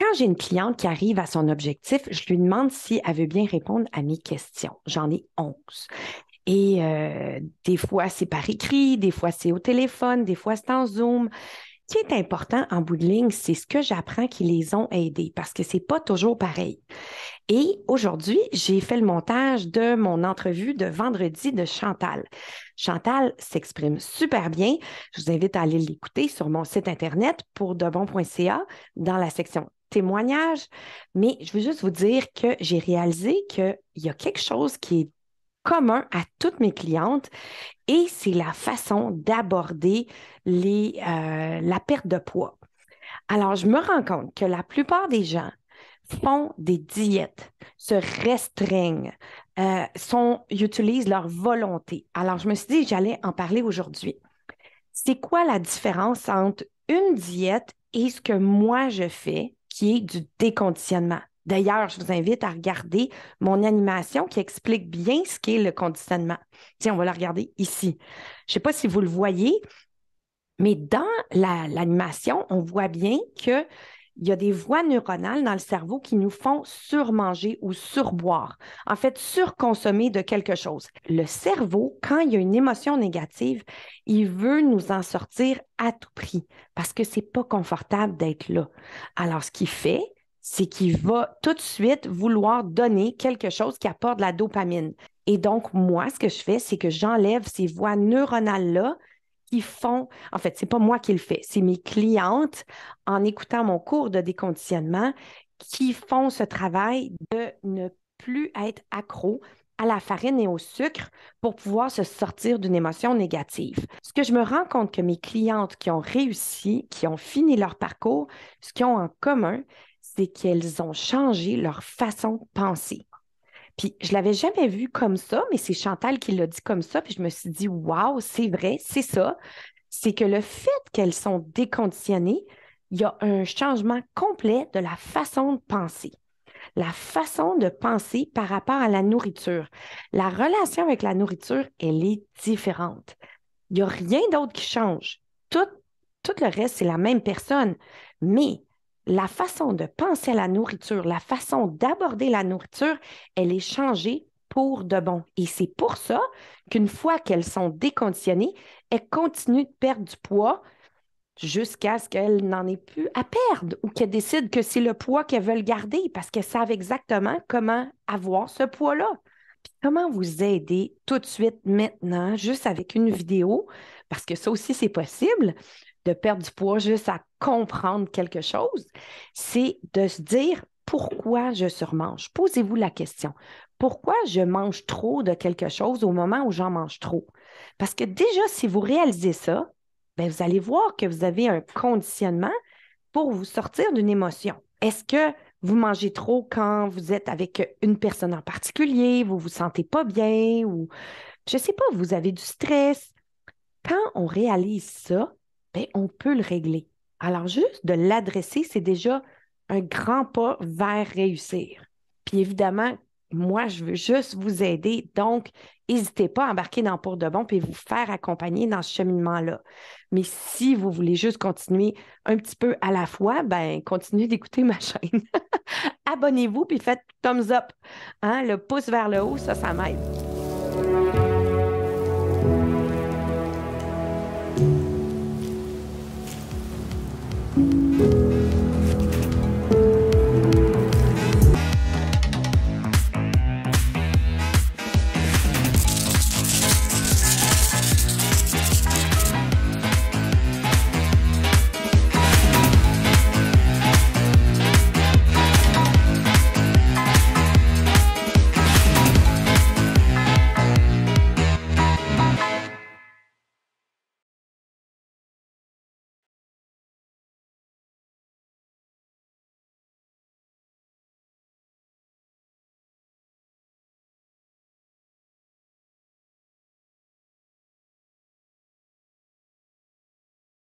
Quand j'ai une cliente qui arrive à son objectif, je lui demande si elle veut bien répondre à mes questions. J'en ai 11. Et des fois, c'est par écrit, des fois, c'est au téléphone, des fois, c'est en Zoom. Ce qui est important en bout de ligne, c'est ce que j'apprends qui les ont aidés parce que c'est pas toujours pareil. Et aujourd'hui, j'ai fait le montage de mon entrevue de vendredi de Chantal. Chantal s'exprime super bien. Je vous invite à aller l'écouter sur mon site internet pour debon.ca dans la section témoignages. Mais je veux juste vous dire que j'ai réalisé qu'il y a quelque chose qui est commun à toutes mes clientes et c'est la façon d'aborder la perte de poids. Alors, je me rends compte que la plupart des gens font des diètes, se restreignent, utilisent leur volonté. Alors, je me suis dit que j'allais en parler aujourd'hui. C'est quoi la différence entre une diète et ce que moi je fais, qui est du déconditionnement? D'ailleurs, je vous invite à regarder mon animation qui explique bien ce qu'est le conditionnement. Tiens, on va la regarder ici. Je ne sais pas si vous le voyez, mais dans l'animation, on voit bien qu'il y a des voies neuronales dans le cerveau qui nous font surmanger ou surboire. En fait, surconsommer de quelque chose. Le cerveau, quand il y a une émotion négative, il veut nous en sortir à tout prix parce que c'est pas confortable d'être là. Alors, ce qu'il fait, c'est qu'il va tout de suite vouloir donner quelque chose qui apporte de la dopamine. Et donc, moi, ce que je fais, c'est que j'enlève ces voies neuronales-là qui font, en fait, c'est pas moi qui le fais, c'est mes clientes en écoutant mon cours de déconditionnement qui font ce travail de ne plus être accro à la farine et au sucre pour pouvoir se sortir d'une émotion négative. Ce que je me rends compte que mes clientes qui ont réussi, qui ont fini leur parcours, ce qu'ils ont en commun, c'est qu'elles ont changé leur façon de penser. Puis je l'avais jamais vu comme ça, mais c'est Chantal qui l'a dit comme ça. Puis je me suis dit, waouh, c'est vrai, c'est ça. C'est que le fait qu'elles sont déconditionnées, il y a un changement complet de la façon de penser. La façon de penser par rapport à la nourriture. La relation avec la nourriture, elle est différente. Il n'y a rien d'autre qui change. Tout le reste, c'est la même personne. Mais la façon de penser à la nourriture, la façon d'aborder la nourriture, elle est changée pour de bon. Et c'est pour ça qu'une fois qu'elles sont déconditionnées, elles continuent de perdre du poids jusqu'à ce qu'elles n'en aient plus à perdre ou qu'elles décident que c'est le poids qu'elles veulent garder parce qu'elles savent exactement comment avoir ce poids-là. Puis comment vous aider tout de suite maintenant, juste avec une vidéo, parce que ça aussi, c'est possible de perdre du poids juste à comprendre quelque chose, c'est de se dire pourquoi je surmange. Posez-vous la question. Pourquoi je mange trop de quelque chose au moment où j'en mange trop? Parce que déjà, si vous réalisez ça, bien, vous allez voir que vous avez un conditionnement pour vous sortir d'une émotion. Est-ce que vous mangez trop quand vous êtes avec une personne en particulier, vous ne vous sentez pas bien ou, je ne sais pas, vous avez du stress? Quand on réalise ça, bien, on peut le régler. Alors, juste de l'adresser, c'est déjà un grand pas vers réussir. Puis évidemment, moi, je veux juste vous aider. Donc, n'hésitez pas à embarquer dans Pour de bon et vous faire accompagner dans ce cheminement-là. Mais si vous voulez juste continuer un petit peu à la fois, ben continuez d'écouter ma chaîne. Abonnez-vous puis faites thumbs up. Hein, le pouce vers le haut, ça m'aide.